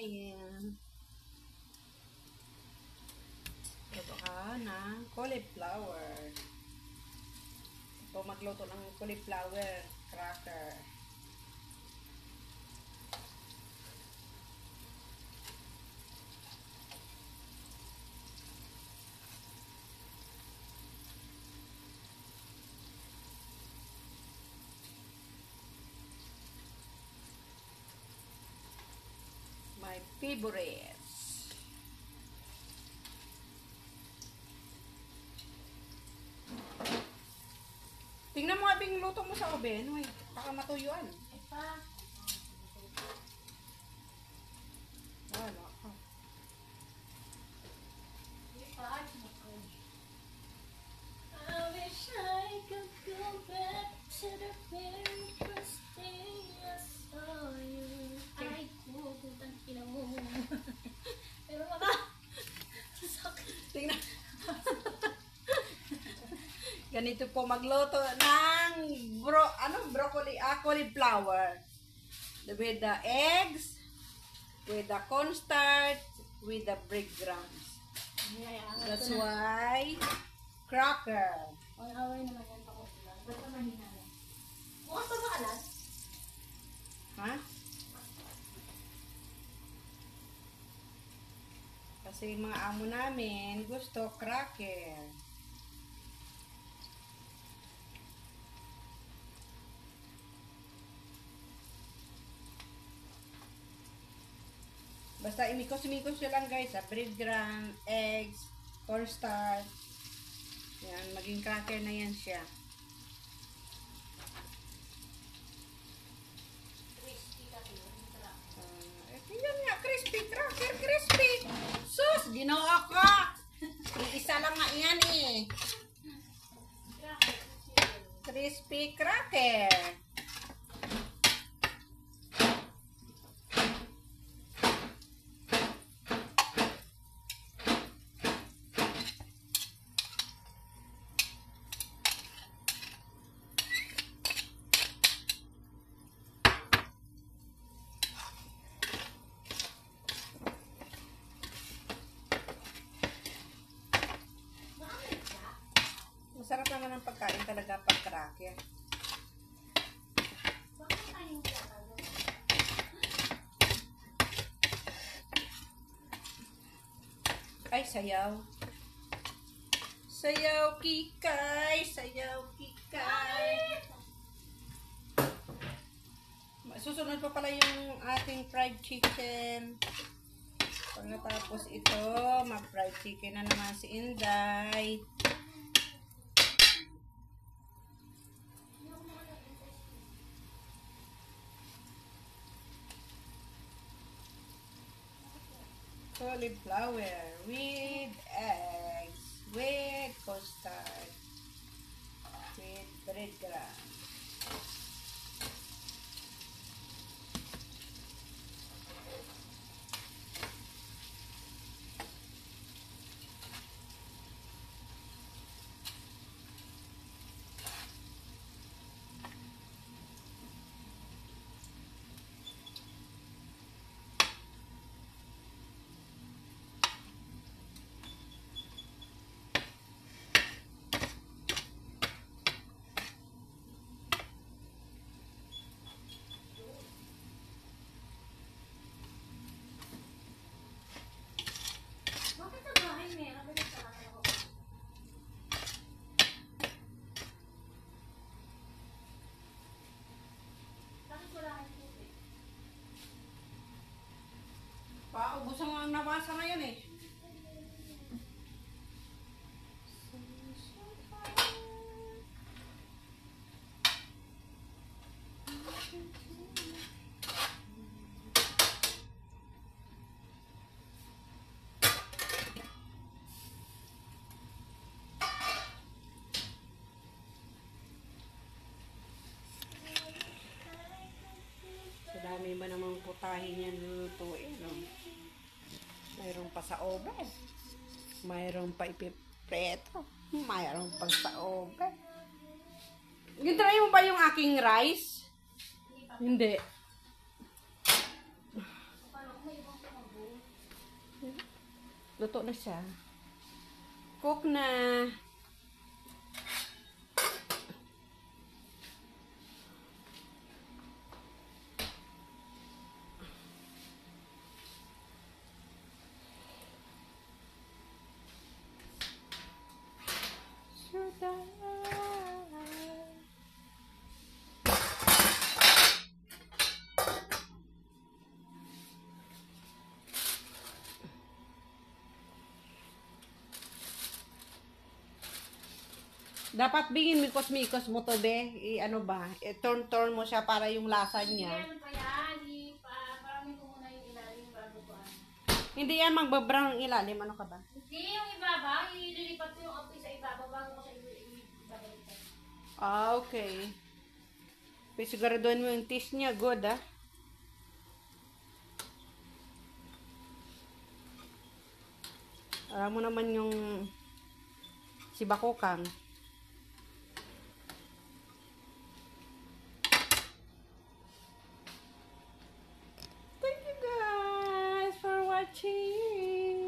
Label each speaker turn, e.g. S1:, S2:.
S1: kumain. Luto ka ng cauliflower. Ito magluto ng cauliflower cracker. My favorites. Tingnan mo abing luto mo sa oven. Uy, baka matuyuan.
S2: Pa.
S1: Wala ka.
S2: I wish I could go back to the very first day I saw you. Ay, putang ina mo. Pero baka sakit.
S1: Tingnan. Ganito po magluto ng broccoli, cauliflower. With the eggs, with the cornstarch, with the breadcrumbs. That's why cracker.
S2: 1 hour naman yan pa ko sila. Ba't ka mahina na? Bukas pa ba alas?
S1: Ha? Kasi yung mga amo namin gusto cracker. Basta imikos-imikos nyo lang guys, breadcrumb, eggs, cornstarch. Yan, maging cracker na yan siya.
S2: Crispy kasi yun.
S1: Yan nga, crispy, cracker, crispy. Sus, ginawa ka. Isa lang nga yan eh. Crispy cracker. Masarap naman ang pagkain talaga pag cracker.
S2: Bakit tayong ginagawa?
S1: Ay, sayaw. Sayaw, kikay. Sayaw, kikay. Susunod pa pala yung ating fried chicken. Pag natapos ito, mag-fried chicken na naman si Inday. Cauliflower with eggs, with cornstarch, with breadcrumbs.
S2: Bakit sa bahay meron? Bakit sa akin ako? Bakit wala kang tubig?
S1: Paubos ang nabasa na yan eh. Sa dami ba namang putahin yan lulutuin, no? Mayroon pa sa oven. Mayroon pa ipipreto. Mayroon pa sa oven. Gintry mo ba yung aking rice? Hindi.
S2: Paano kung may ibang
S1: Luto na siya. Cook na. Dapat bigin mikos-mikos mo to, be. Ano ba? Turn mo siya para yung lasa niya.
S2: Yan pa yan. Parang ko muna yung ilalim bago ko ano.
S1: Hindi yan magbabrown ang ilalim. Ano ka ba?
S2: Hindi, yung ibaba. Ililipat ko yung apoy sa ibaba bago ko sa ibabalitan.
S1: Ah, okay. Siguraduhin mo yung taste niya. Good, ah. Alam mo naman yung si Bakokang.